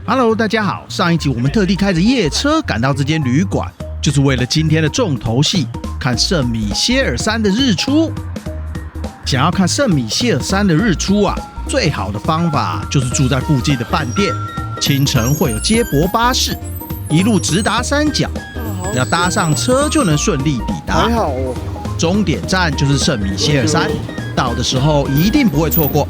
Hello， 大家好。上一集我們特地開着夜車趕到這間旅館，就是為了今天的重頭戲——看聖米歇爾山的日出。想要看聖米歇爾山的日出啊，最好的方法就是住在附近的飯店。清晨会有接駁巴士，一路直達山腳，只要搭上車就能順利抵達。還好哦。終點站就是聖米歇爾山，到的時候一定不會錯過。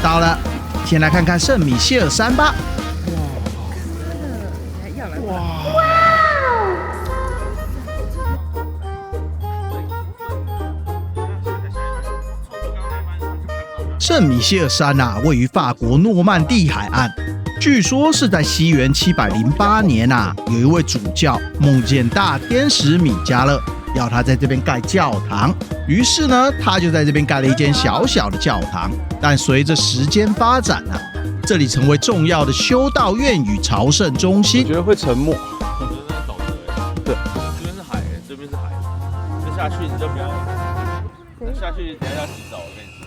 到了，先來看看聖米歇爾山吧。聖米歇爾山啊，位於法國諾曼底海岸。據說是在西元708年啊，有一位主教夢見大天使米迦勒，要他在這邊蓋教堂。於是呢，他就在這邊蓋了一間小小的教堂。但隨着時間發展啊，這裡成為重要的修道院與朝聖中心。我覺得會沉沒。對，這邊是海，這邊是海，再下去你就不要，再下去等一下要洗澡，我跟你說。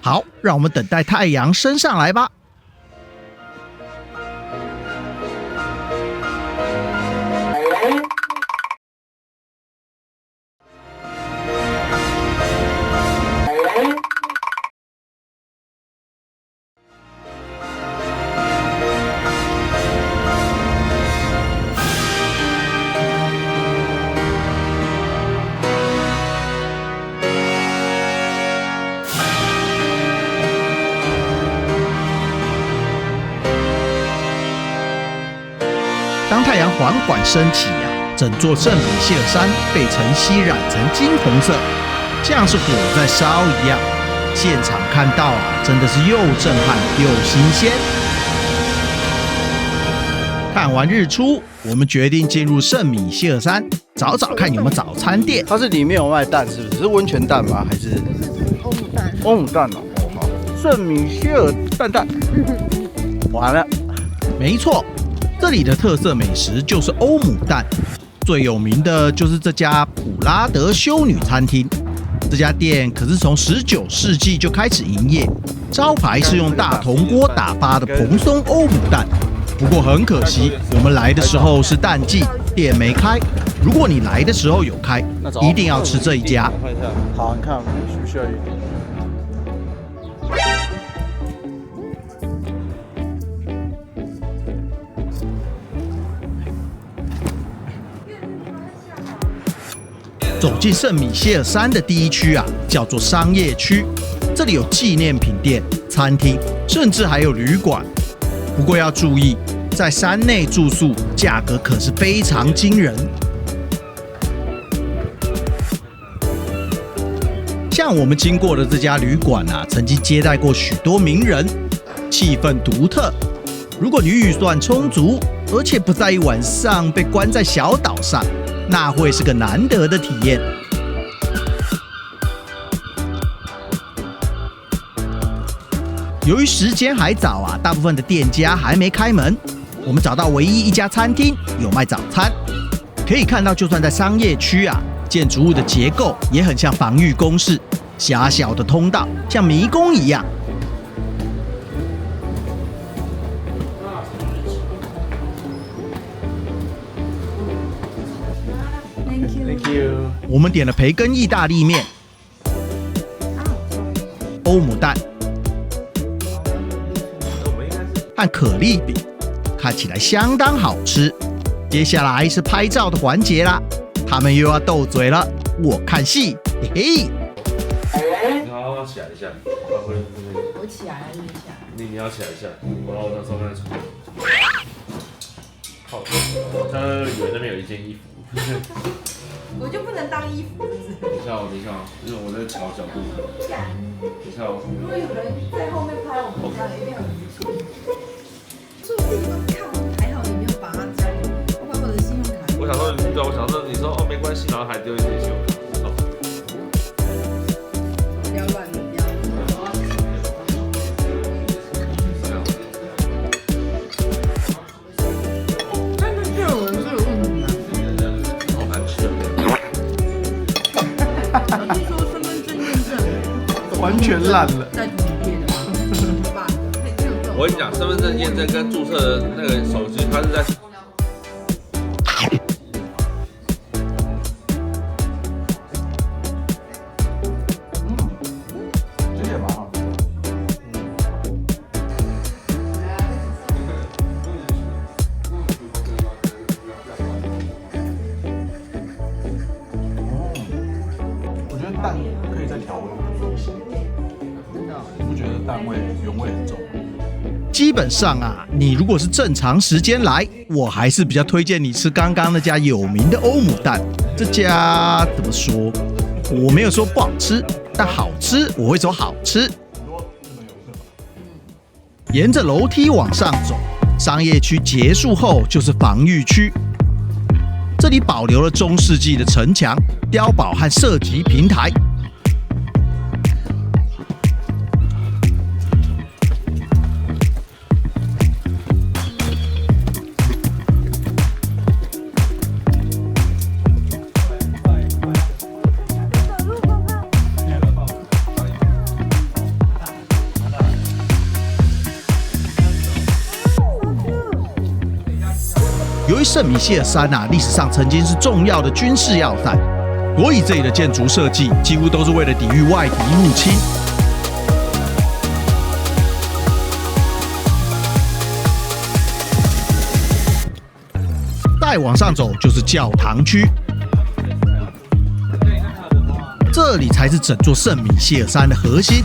好，讓我們等待太陽升上來吧。当太陽緩緩升起啊，整座聖米歇爾山被晨曦染成金紅色，像是火在燒一樣。現場看到啊，真的是又震撼又新鮮。看完日出，我們決定進入聖米歇爾山，找找看有沒有早餐店。它是裡面有賣蛋，是不是？是溫泉蛋嗎？還是歐姆蛋？歐姆蛋哦，好，聖米歇爾蛋。完了，沒錯。這裡的特色美食就是歐姆蛋，最有名的就是這家普拉德修女餐廳。這家店可是從19世紀就開始營業，招牌是用大銅鍋打發的蓬鬆歐姆蛋。不過很可惜，我們來的時候是淡季，店沒開。如果你來的時候有開，一定要吃這一家。好，你看需不需要一點？走進聖米歇爾山的第一區啊，叫做商業區。這裡有紀念品店、餐廳，甚至還有旅館。不過要注意，在山內住宿價格可是非常驚人。像我們經過的這家旅館啊，曾經接待過許多名人，氣氛獨特。如果你預算充足，而且不在意晚上被關在小島上，那會是個難得的體驗。由於時間還早啊，大部分的店家還沒開門。我們找到唯一一家餐廳有賣早餐。可以看到，就算在商業區啊，建築物的結構也很像防禦工事，狹小的通道像迷宮一樣。我們點了培根意大利麵、歐姆蛋和可麗餅，看起來相當好吃。接下來是拍照的環節啦，他們又要鬥嘴了，我看戲，嘿嘿。你好好起來一下，我起來还是没起来？你要起来一下，我要到上面去。好，我刚刚以为那邊有一件衣服。我就不能当衣服，是不是？等一下，因为我在调角度。等一下，如果有人在後面拍我們，這樣一定很不錯。所以我自己都看完，還好你沒有把它加入，我把我的信用卡。我想說，你說哦沒關係，然後還丟一些信用卡。不要亂，不要亂。全爛了。在圖裡面的吧？我跟你講，身份證驗證跟註冊的那個手機，它是在。蛋可以再调味一些，你不觉得蛋味原味很重？基本上啊，你如果是正常时间来，我還是比較推薦你吃刚剛那家有名的歐姆蛋。這家怎麼說？我沒有說不好吃，但好吃我會走好吃。沿着樓梯往上走，商業區結束後就是防禦區。這裡保留了中世紀的城牆、碉堡和射擊平台。由于聖米歇爾山歷史上曾經是重要的軍事要塞，所以這裡的建築設計幾乎都是為了抵禦外敵入侵。再往上走就是教堂區，這裡才是整座聖米歇爾山的核心。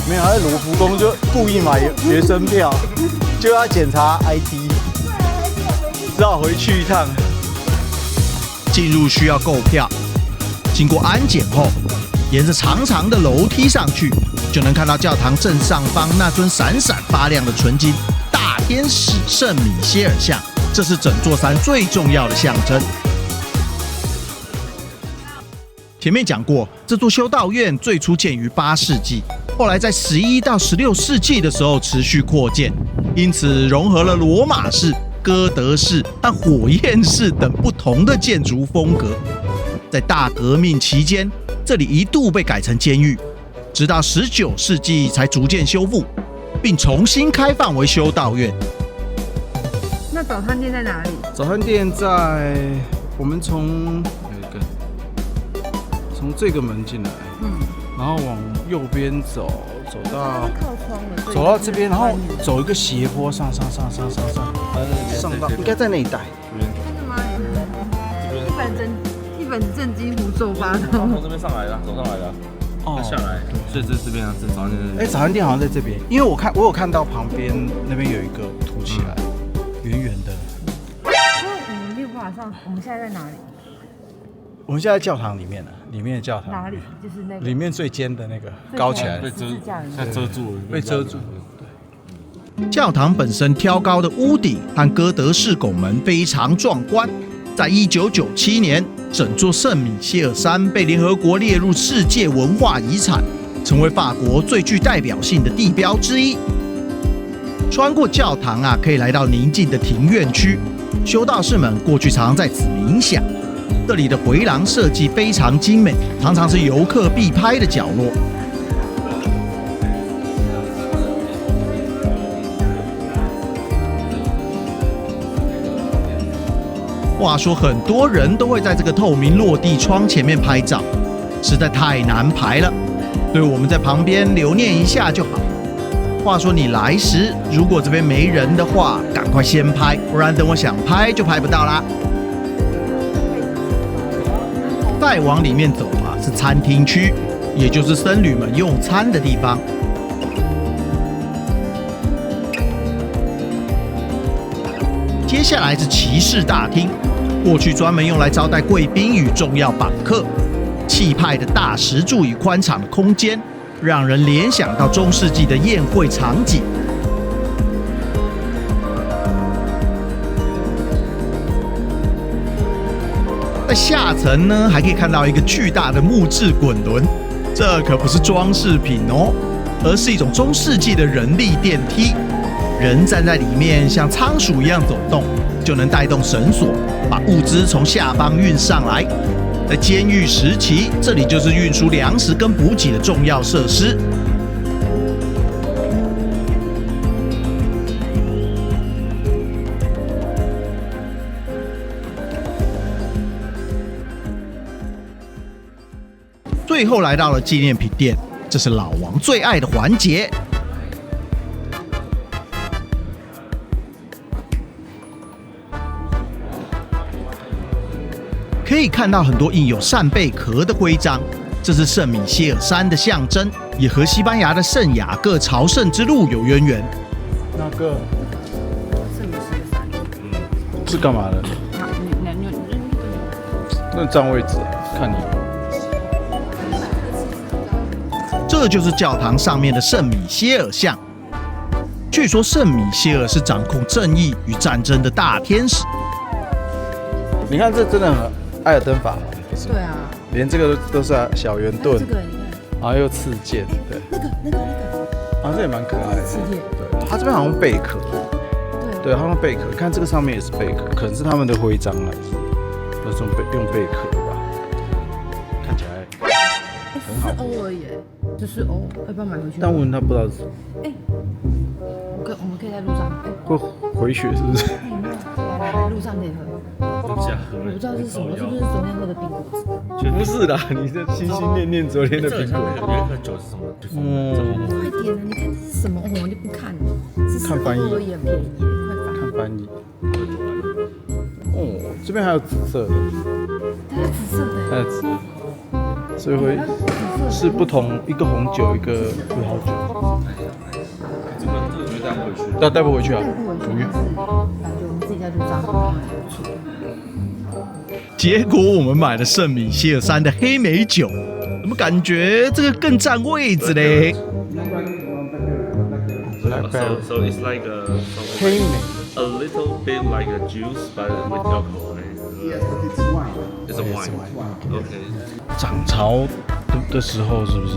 没有，在羅浮宮就故意買學生票，就要檢查 ID， 只好回去一趟。進入需要購票，經過安檢後，沿着長長的樓梯上去，就能看到教堂正上方那尊閃閃發亮的純金大天使聖米歇爾像，這是整座山最重要的象徵。前面講過，這座修道院最初建於8世紀，後來在11到16世紀的時候持續擴建，因此融合了羅馬式、哥德式和火焰式等不同的建築風格。在大革命期間，這裡一度被改成監獄，直到19世紀才逐漸修復，並重新開放為修道院。那早餐店在哪裡？早餐店在我們從這個門進來，然後往右邊走到走到這邊，然後走一個斜坡上到應該在那一帶。真的嗎？一本正經胡說八道。從這邊上來的，走上來的。哦，下來，所以這邊啊，早餐店。早餐店好像在這邊，因為我有看到旁邊那邊有一個凸起來，圓圓的。我們沒有辦法上，我們現在在哪裡？我們現在教堂裡面了，裡面的教堂哪裡？就是那個裡面最尖的那個高起來，被遮住了，被遮住。對，教堂本身挑高的屋頂和哥德式拱門非常壯觀。在1997年，整座聖米歇爾山被聯合國列入世界文化遺產，成為法國最具代表性的地標之一。穿過教堂可以來到寧靜的庭院區，修道士們過去常在此冥想。這裡的迴廊設計非常精美，常常是遊客必拍的角落。話說，很多人都會在這個透明落地窗前面拍照，實在太難拍了，所以我們在旁邊留念一下就好。話說你來時，如果這邊沒人的話，趕快先拍，不然等我想拍就拍不到啦。再往裡面走是餐廳區，也就是僧侶們用餐的地方。接下來是騎士大廳，過去專門用來招待貴賓與重要訪客。氣派的大石柱與寬敞的空間，讓人聯想到中世紀的宴會場景。在下層呢，還可以看到一個巨大的木質滾輪，這可不是裝飾品哦，而是一種中世紀的人力電梯。人站在裡面像倉鼠一樣走動，就能帶動繩索，把物資從下邦運上來。在監獄時期，這裡就是運輸糧食跟補給的重要設施。最後來到了紀念品店，這是老王最愛的環節。可以看到很多印有扇貝殼的徽章，這是聖米歇爾山的象徵，也和西班牙的聖雅各朝聖之路有淵源。那個聖米歇爾山，是幹嘛的？那占位置，看你。這就是教堂上面的聖米歇爾像。據說聖米歇爾是掌控正義與戰爭的大天使。你看這真的很艾爾登法郎，对啊，连這個都是小圓盾，这个你看，然後又刺劍，对，那个，啊，這也蠻可愛的。刺劍，對，它這邊好像貝殼，對，它用貝殼，看這個上面也是貝殼，可能是他們的徽章啊，都是用貝殼吧，看起來很好。是歐而已，就是歐，要不要買回去？但問他不知道是什麼。哎，我們可以在路上，會回血是不是？來，路上可以喝。我不知道是什麼，是不是昨天喝的蘋果汁？不是啦，你這心心念念昨天的蘋果。有一盒酒是什麼？快點啊！你看這是什麼？我就不看了。看翻譯而已，很便宜，快翻。看翻譯。哦，這邊還有紫色的。它紫色的。還有紫的。所以會是不同，一個紅酒，一個葡萄酒。這個絕對帶不回去。帶不回去啊？帶不回去，但是感覺我們自己在路上喝還不錯。結果我們買了聖米歇爾山的黑莓酒，怎麼感覺這個更佔位置嘞？ So it's like黑莓 a little bit like a juice, but with alcohol. It's a wine. Okay. 漲潮的時候是不是？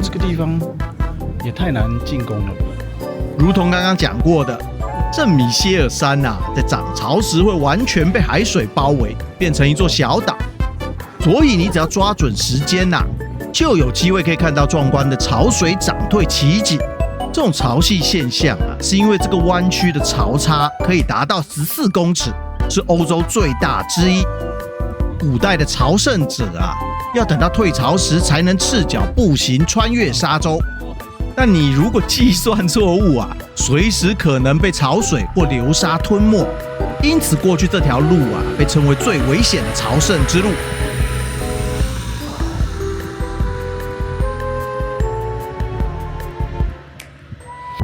這個地方也太難進攻了吧？如同剛剛講過的，聖米歇爾山在漲潮時會完全被海水包圍，變成一座小島。所以你只要抓準時間就有機會可以看到壯觀的潮水漲退奇景。這種潮汐現象是因為這個灣區的潮差可以達到14公尺，是歐洲最大之一。古代的朝聖者要等到退潮時才能赤腳步行穿越沙洲。但你如果計算錯誤隨時可能被潮水或流沙吞沒。因此過去這條路被稱為最危險的朝聖之路。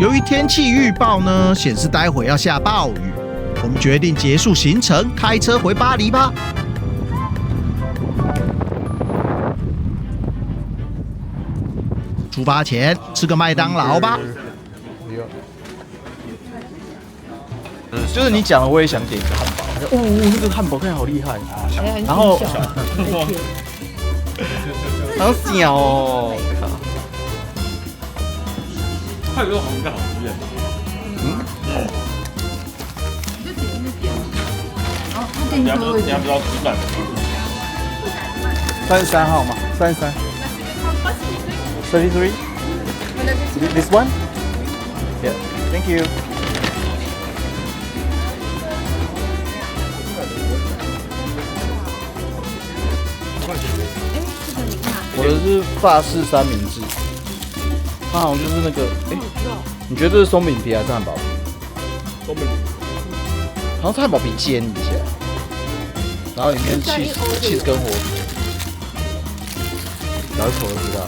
由於天氣預報呢顯示待會要下暴雨，我們決定結束行程，開車回巴黎吧。出發前吃個麥當勞吧。就是你講的，我也想點一個漢堡。哦，那個漢堡看起來好厲害。然後，好小哦。它有個紅的好吃耶。你就點。然後他給你要不要吃飯？33號嗎？33。33. This one? Yeah. Thank you. 我的是法式三明治，它好像就是那個，你覺得這是鬆餅皮還是漢堡皮？鬆餅皮，好像是漢堡皮煎一下，然後裡面是起司跟火腿，咬一口就知道。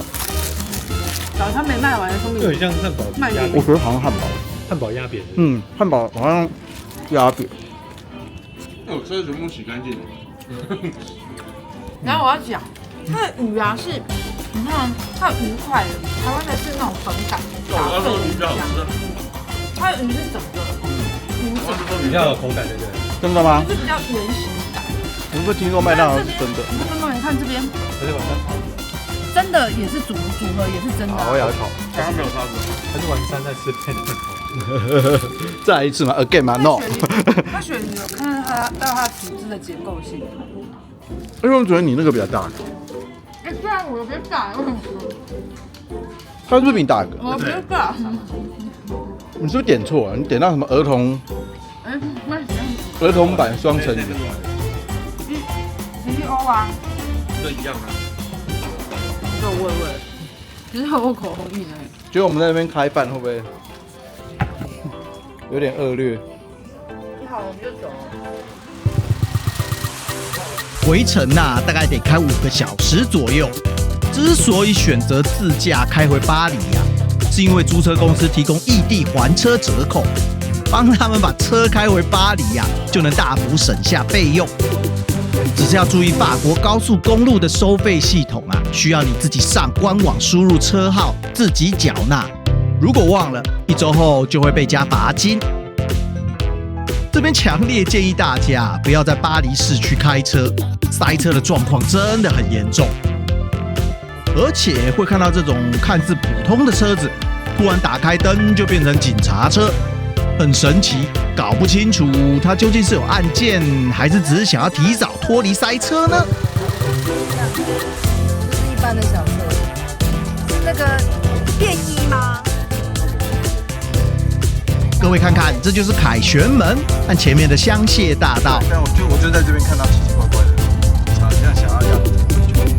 他沒賣完的鬆餅，就很像漢堡壓扁，我覺得好像漢堡壓扁。漢堡好像壓扁。我車全部洗乾淨了。然後我要講。它的魚是，你看它的魚塊，台灣的是那種粉感，打碎的魚這樣。它的魚是整個魚整，比較有口感，對不對？真的嗎？是比較圓形感。你會聽說麥當勞是真的？真的，你看這邊，真的也是組合也是真的。我咬一口。剛剛沒有沙子，還是晚餐在吃麥當勞？再來一次嗎 ？Again 嗎 ？No。他選魚，看到他吃。的結構性。因為我覺得你那個比較大個。对啊，我比較大，為什麼？他是不是比你大個？我比較大。你是不是點錯了？你點到什麼兒童？兒童版雙層魚。1歐啊。都一樣啊。有味味，只是我口紅印而已。覺得我們在那邊開飯會不會有點惡劣？你好，我們就走了。回程大概得開5個小時左右。之所以選擇自駕開回巴黎是因為租車公司提供異地還車折扣，幫他們把車開回巴黎就能大幅省下費用。只是要注意法國高速公路的收費系統需要你自己上官網輸入車號，自己繳納。如果忘了，1週後就會被加罰金。這邊強烈建議大家不要在巴黎市區開車，塞車的狀況真的很嚴重。而且會看到這種看似普通的車子，突然打開燈就變成警察車，很神奇，搞不清楚它究竟是有案件，還是只是想要提早脫離塞車呢？不是一般的小車，是那個便衣嗎？各位看看，這就是凱旋門和前面的香榭大道。但我就在這邊看到奇奇怪怪的，好像想要這樣。可以。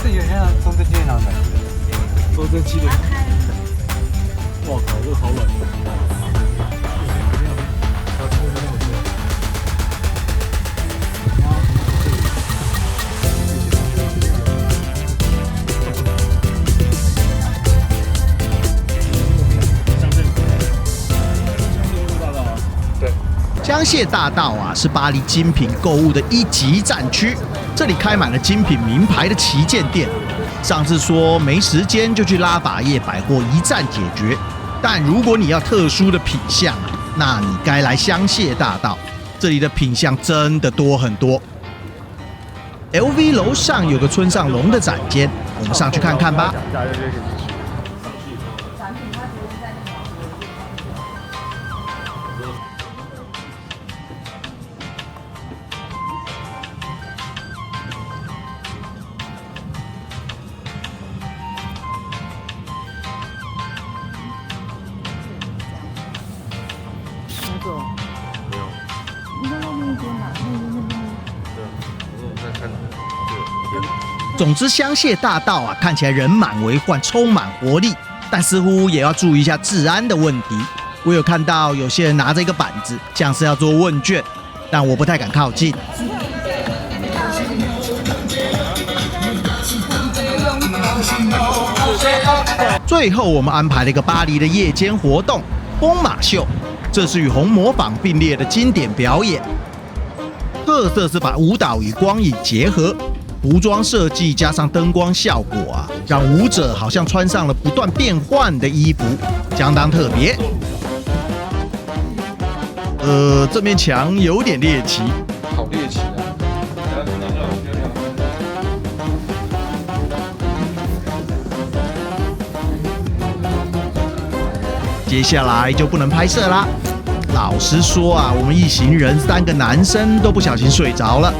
這有點像中正紀念堂感覺。中正紀念堂。哇靠，這個好冷。香榭大道是巴黎精品購物的1級戰區，這裡開滿了精品名牌的旗艦店。上次說沒時間就去拉法葉百貨一站解決，但如果你要特殊的品項那你該來香榭大道，這裡的品項真的多很多。LV 樓上有個村上隆的展間，我們上去看看吧。总之，香榭大道看起來人滿為患，充滿活力，但似乎也要注意一下治安的問題。我有看到有些人拿着一個板子，像是要做問卷，但我不太敢靠近。最後，我們安排了一個巴黎的夜間活動——瘋馬秀，這是與紅磨坊並列的經典表演。特色是把舞蹈與光影結合，服裝設計加上燈光效果讓舞者好像穿上了不斷變換的衣服，相當特別。這面牆有點獵奇，好獵奇啊！接下來就不能拍攝啦。老實說我們一行人3個男生都不小心睡着了，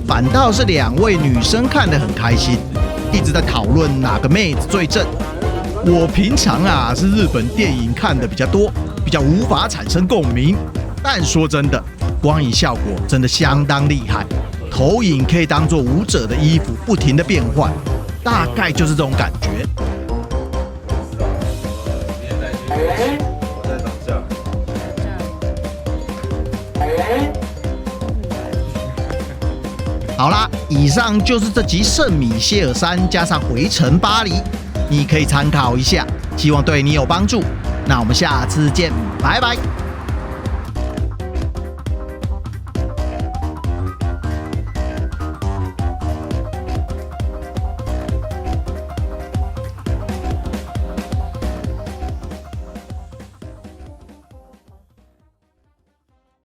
反倒是2位女生看得很開心，一直在討論哪個妹子最正。我平常是日本電影看的比較多，比較無法產生共鳴。但說真的，光影效果真的相當厲害，投影可以當做舞者的衣服不停的變換，大概就是這種感覺。好啦，以上就是這集聖米歇爾山加上回程巴黎，你可以參考一下，希望對你有幫助。那我們下次見，拜拜。